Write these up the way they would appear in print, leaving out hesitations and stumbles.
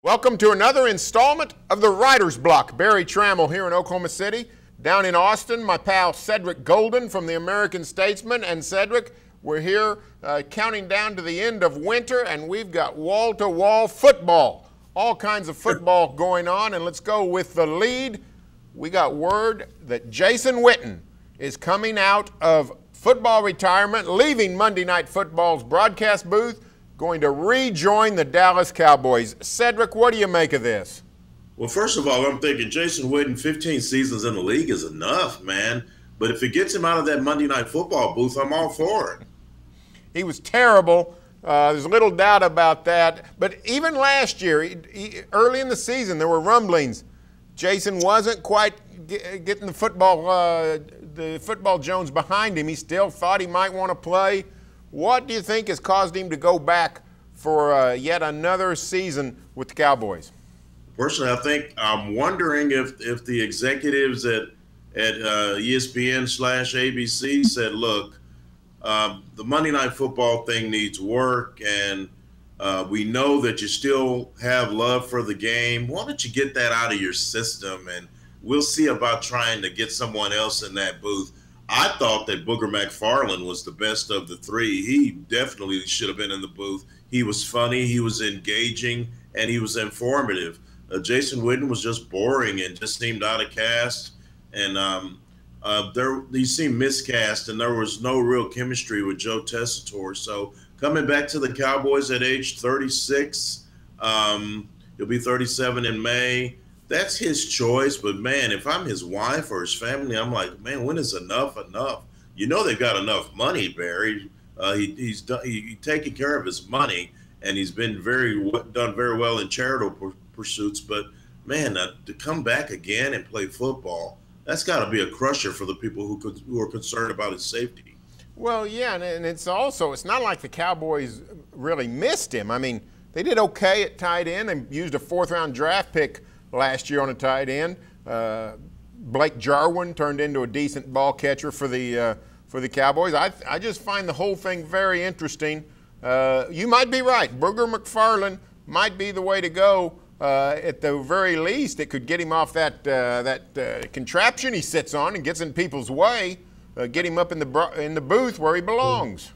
Welcome to another installment of the Writer's Block. Barry Trammell here in Oklahoma City. Down in Austin, my pal Cedric Golden from the American-Statesman. And Cedric, we're here counting down to the end of winter, and we've got wall-to-wall football. All kinds of football going on, and let's go with the lead. We got word that Jason Witten is coming out of football retirement, leaving Monday Night Football's broadcast booth, going to rejoin the Dallas Cowboys. Cedric, what do you make of this? Well, first of all, I'm thinking Jason Witten, 15 seasons in the league is enough, man. But if it gets him out of that Monday Night Football booth, I'm all for it. He was terrible. There's little doubt about that. But even last year, early in the season, there were rumblings. Jason wasn't quite getting the football Jones behind him. He still thought he might want to play. What do you think has caused him to go back for yet another season with the Cowboys? Personally, I'm wondering if the executives at ESPN/ABC said, look, the Monday Night Football thing needs work, and we know that you still have love for the game. Why don't you get that out of your system, and we'll see about trying to get someone else in that booth. I thought that Booger McFarland was the best of the three. He definitely should have been in the booth. He was funny, he was engaging, and he was informative. Jason Witten was just boring and just seemed out of cast. And he seemed miscast, and there was no real chemistry with Joe Tessitore. So coming back to the Cowboys at age 36, he'll be 37 in May. That's his choice, but man, if I'm his wife or his family, I'm like, man, when is enough enough? You know they've got enough money, Barry. He's taking care of his money, and he's been done very well in charitable pursuits. But man, to come back again and play football, that's got to be a crusher for the people who are concerned about his safety. Well, yeah, and it's not like the Cowboys really missed him. I mean, they did okay at tight end and used a fourth-round draft pick last year on a tight end. Blake Jarwin turned into a decent ball catcher for the Cowboys. I just find the whole thing very interesting. You might be right. Booger McFarland might be the way to go. At the very least, it could get him off that contraption he sits on and gets in people's way. Get him up in the booth where he belongs.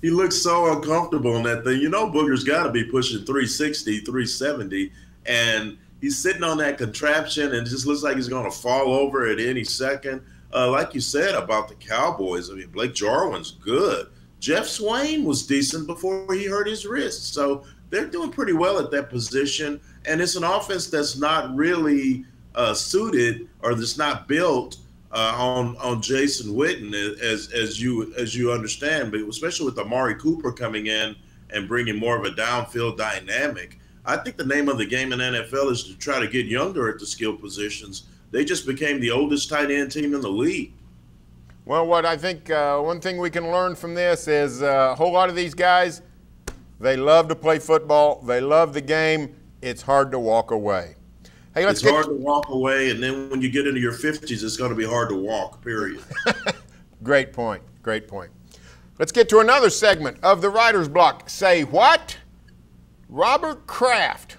He looks so uncomfortable in that thing. You know, Booger's got to be pushing 360, 370, and he's sitting on that contraption, and it just looks like he's going to fall over at any second. Like you said about the Cowboys, I mean, Blake Jarwin's good. Jeff Swain was decent before he hurt his wrist. So they're doing pretty well at that position. And it's an offense that's not really suited, or that's not built on Jason Witten, as you understand, but especially with Amari Cooper coming in and bringing more of a downfield dynamic. I think the name of the game in NFL is to try to get younger at the skill positions. They just became the oldest tight end team in the league. Well, what I think one thing we can learn from this is a whole lot of these guys, they love to play football. They love the game. It's hard to walk away. Hey, it's hard to walk away, and then when you get into your 50s, it's going to be hard to walk, period. Great point. Great point. Let's get to another segment of the Writer's Block. Say what? Robert Kraft,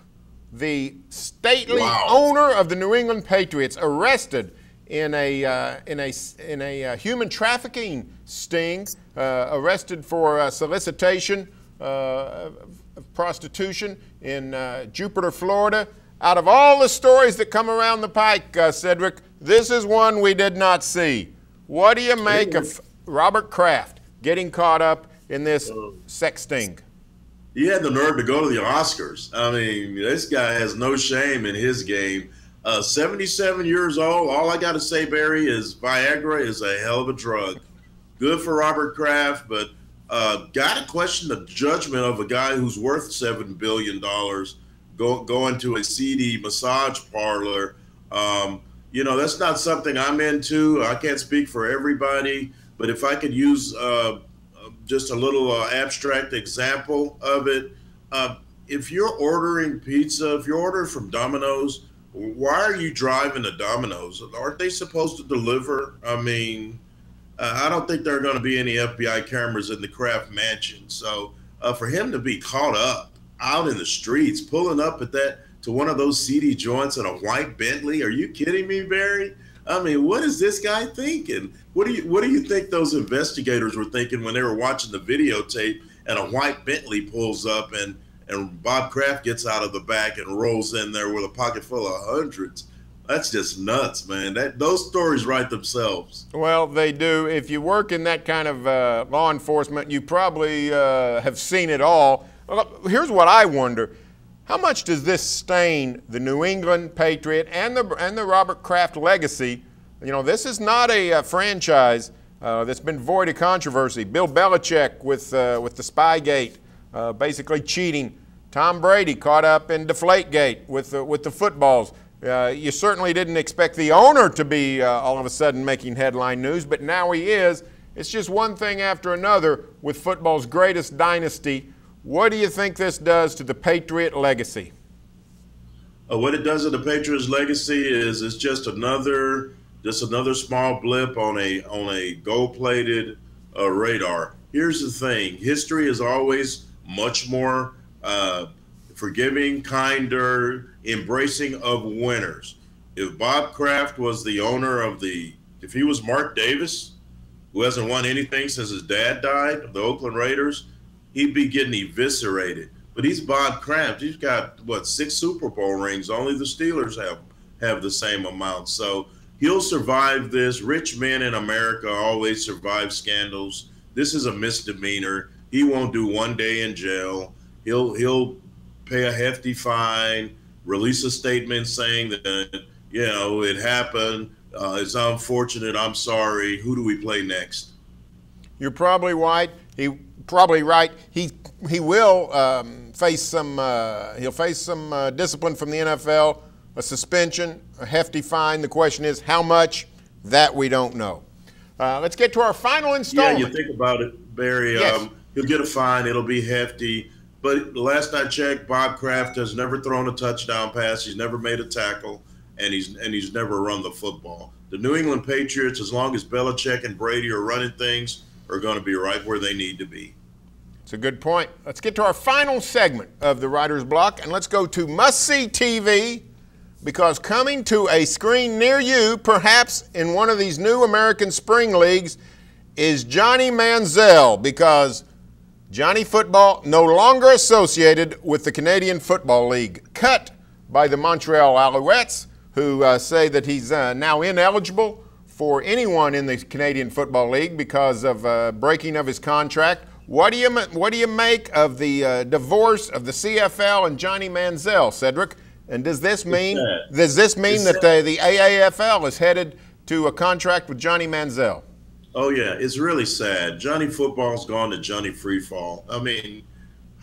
the stately owner of the New England Patriots, arrested in a human trafficking sting, arrested for solicitation of prostitution in Jupiter, Florida. Out of all the stories that come around the pike, Cedric, this is one we did not see. What do you make of Robert Kraft getting caught up in this sex sting? He had the nerve to go to the Oscars. I mean, this guy has no shame in his game. 77 years old. All I got to say, Barry, is Viagra is a hell of a drug. Good for Robert Kraft, but got to question the judgment of a guy who's worth $7 billion going to a seedy massage parlor. You know, that's not something I'm into. I can't speak for everybody, but if I could use just a little abstract example of it. If you're ordering pizza, if you're ordering from Domino's, why are you driving to Domino's? Aren't they supposed to deliver? I mean, I don't think there are going to be any FBI cameras in the Kraft mansion. So for him to be caught up out in the streets, pulling up at that, to one of those seedy joints in a white Bentley. Are you kidding me, Barry? I mean, what is this guy thinking? What do you think those investigators were thinking when they were watching the videotape and a white Bentley pulls up and Bob Kraft gets out of the back and rolls in there with a pocket full of hundreds? That's just nuts, man. Those stories write themselves. Well, they do. If you work in that kind of law enforcement, you probably have seen it all. Here's what I wonder. How much does this stain the New England Patriot and the Robert Kraft legacy? You know, this is not a franchise that's been void of controversy. Bill Belichick with the Spygate, basically cheating. Tom Brady caught up in Deflategate with the footballs. You certainly didn't expect the owner to be all of a sudden making headline news, but now he is. It's just one thing after another with football's greatest dynasty. What do you think this does to the Patriot legacy? What it does to the Patriots legacy is it's just another small blip on a gold-plated radar. Here's the thing: history is always much more forgiving, kinder, embracing of winners. If Bob Kraft was the owner of if he was Mark Davis, who hasn't won anything since his dad died of the Oakland Raiders, he'd be getting eviscerated. But he's Bob Kraft. He's got, what, 6 Super Bowl rings. Only the Steelers have the same amount. So he'll survive this. Rich men in America always survive scandals. This is a misdemeanor. He won't do 1 day in jail. He'll pay a hefty fine, release a statement saying that, you know, it happened. It's unfortunate. I'm sorry. Who do we play next? You're probably right. Probably right. He will face some. He'll face some discipline from the NFL, a suspension, a hefty fine. The question is how much. That we don't know. Let's get to our final installment. Yeah, you think about it, Barry. Yes. He'll get a fine. It'll be hefty. But last I checked, Bob Kraft has never thrown a touchdown pass. He's never made a tackle, and he's never run the football. The New England Patriots, as long as Belichick and Brady are running things, are going to be right where they need to be. It's a good point. Let's get to our final segment of the Writer's Block, and let's go to must-see TV, because coming to a screen near you, perhaps in one of these new American Spring Leagues, is Johnny Manziel, because Johnny Football no longer associated with the Canadian Football League, cut by the Montreal Alouettes, who say that he's now ineligible for anyone in the Canadian Football League because of breaking of his contract. What do you make of the divorce of the CFL and Johnny Manziel, Cedric? And does this mean that the AAFL is headed to a contract with Johnny Manziel? Oh yeah, it's really sad. Johnny Football's gone to Johnny Freefall. I mean,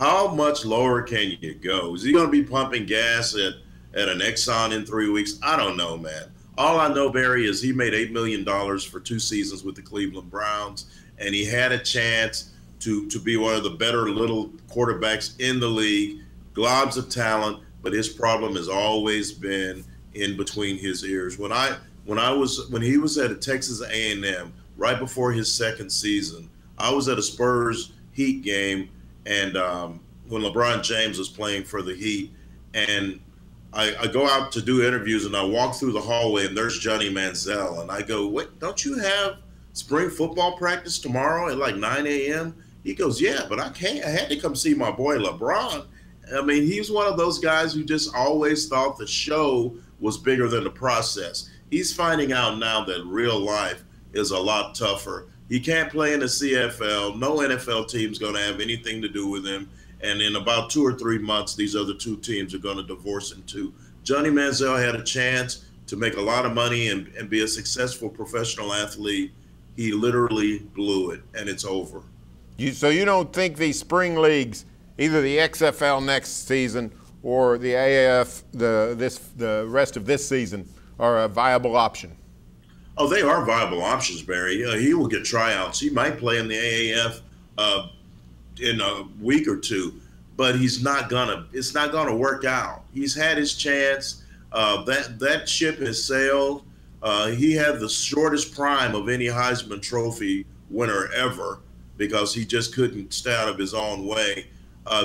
how much lower can you go? Is he going to be pumping gas at an Exxon in 3 weeks? I don't know, man. All I know, Barry, is he made $8 million for 2 seasons with the Cleveland Browns, and he had a chance to be one of the better little quarterbacks in the league, globs of talent, but his problem has always been in between his ears. When he was at a Texas A&M right before his second season, I was at a Spurs Heat game, and when LeBron James was playing for the Heat, and I go out to do interviews, and I walk through the hallway, and there's Johnny Manziel, and I go, "Wait, don't you have spring football practice tomorrow at like 9 a.m.? He goes, "Yeah, but I can't. I had to come see my boy LeBron." I mean, he's one of those guys who just always thought the show was bigger than the process. He's finding out now that real life is a lot tougher. He can't play in the CFL. No NFL team's going to have anything to do with him. And in about 2 or 3 months, these other 2 teams are going to divorce him too. Johnny Manziel had a chance to make a lot of money and be a successful professional athlete. He literally blew it, and it's over. So you don't think these spring leagues, either the XFL next season or the AAF the rest of this season, are a viable option? Oh, they are viable options, Barry. He will get tryouts. He might play in the AAF in a week or 2, but it's not gonna work out. He's had his chance. That ship has sailed. He had the shortest prime of any Heisman Trophy winner ever because he just couldn't stay out of his own way.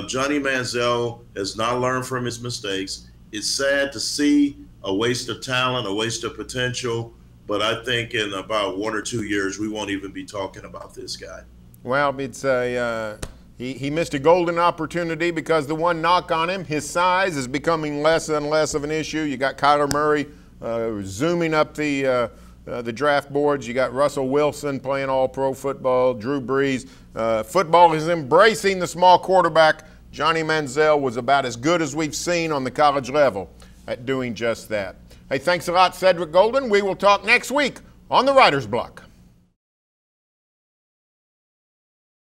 Johnny Manziel has not learned from his mistakes. It's sad to see a waste of talent, a waste of potential. But I think in about 1 or 2 years, we won't even be talking about this guy. Well, it's he missed a golden opportunity because the one knock on him, his size, is becoming less and less of an issue. You got Kyler Murray zooming up the draft boards. You got Russell Wilson playing all-pro football, Drew Brees. Football is embracing the small quarterback. Johnny Manziel was about as good as we've seen on the college level at doing just that. Hey, thanks a lot, Cedric Golden. We will talk next week on the Writer's Block.